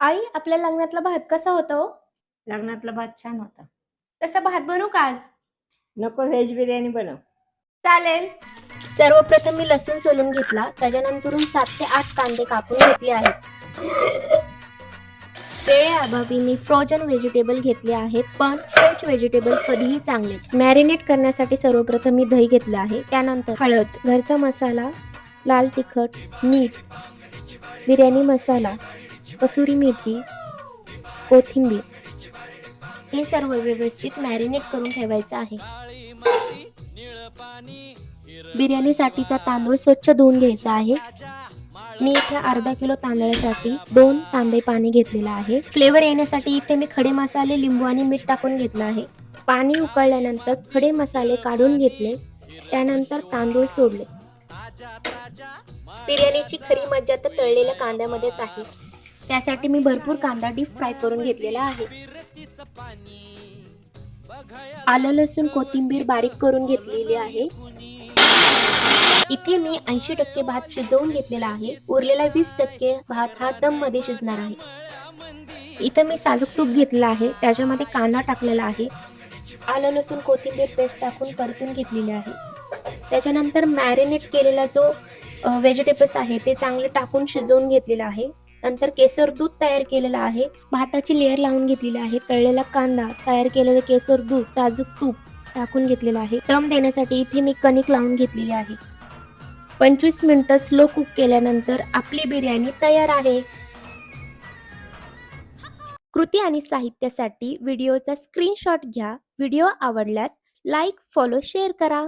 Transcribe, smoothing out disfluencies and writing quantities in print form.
आई, आपल्या लग्नातला भात कसा होता हो? लग्नातला भात छान होता. तसा भात बनवू का आज? नको, व्हेज बिर्याणी बनव. चालेल. सर्वप्रथम मी लसूण सोलून घेतला, त्याच्यानंतरून 7 ते 8 कांदे कापून घेतले आहेत. वेळेअभावी मी फ्रोजन व्हेजिटेबल घेतले आहेत, पण फ्रेश व्हेजिटेबल कधीही चांगले. मॅरिनेट करण्यासाठी सर्वप्रथम मी दही घेतले आहे, त्यानंतर हळद, घरचा मसाला, लाल तिखट, मीठ, बिर्याणी मसाला, कसुरी मेथी, कोथिंबीर हे सर्व व्यवस्थित मॅरिनेट करून ठेवायचं आहे. बिर्याणीसाठीचा तांदूळ स्वच्छ धुवून घ्यायचा आहे. मी इथे अर्धा किलो तांदळासाठी 2 तांबे पाणी घेतलेलं आहे. फ्लेवर येण्यासाठी इथे मी खडे मसाले, लिंबू आणि मीठ टाकून घेतलं आहे. पाणी उकळल्यानंतर खडे मसाले काढून घेतले, त्यानंतर तांदूळ सोडले. बिर्याणीची खरी मज्जा तर तळलेल्या कांद्यामध्येच आहे. त्यासाठी मी भरपूर कांदा डीप फ्राय करून घेतलेला आहे. आलं लसूण कोथिंबीर बारीक करून घेतलेली आहे. इथे मी 80% भात शिजवून घेतलेला आहे. उरलेला 20% भात हा दम मध्ये शिजणार आहे. इथे मी साजूक तूप घेतलेला आहे, त्याच्यामध्ये कांदा टाकलेला आहे, आलं लसूण कोथिंबीर पेस्ट टाकून परतून घेतलेली आहे. त्याच्यानंतर मॅरिनेट केलेला जो व्हेजिटेबल्स आहे ते चांगले टाकून शिजवून घेतलेला आहे. नंतर केसर दूध तयार केलेलं आहे, भाताची लेअर लावून घेतलेली आहे, तळलेला कांदा, तयार केलेलं केसर दूध, साजूक तूप टाकून घेतलेलं आहे. दम देण्यासाठी इथे मी कणिक लावून घेतलेली आहे. 25 मिनिटं स्लो कुक केल्यानंतर आपली बिर्याणी तयार आहे. कृती आणि साहित्यासाठी व्हिडिओचा स्क्रीनशॉट घ्या. व्हिडिओ आवडल्यास लाईक, फॉलो, शेअर करा.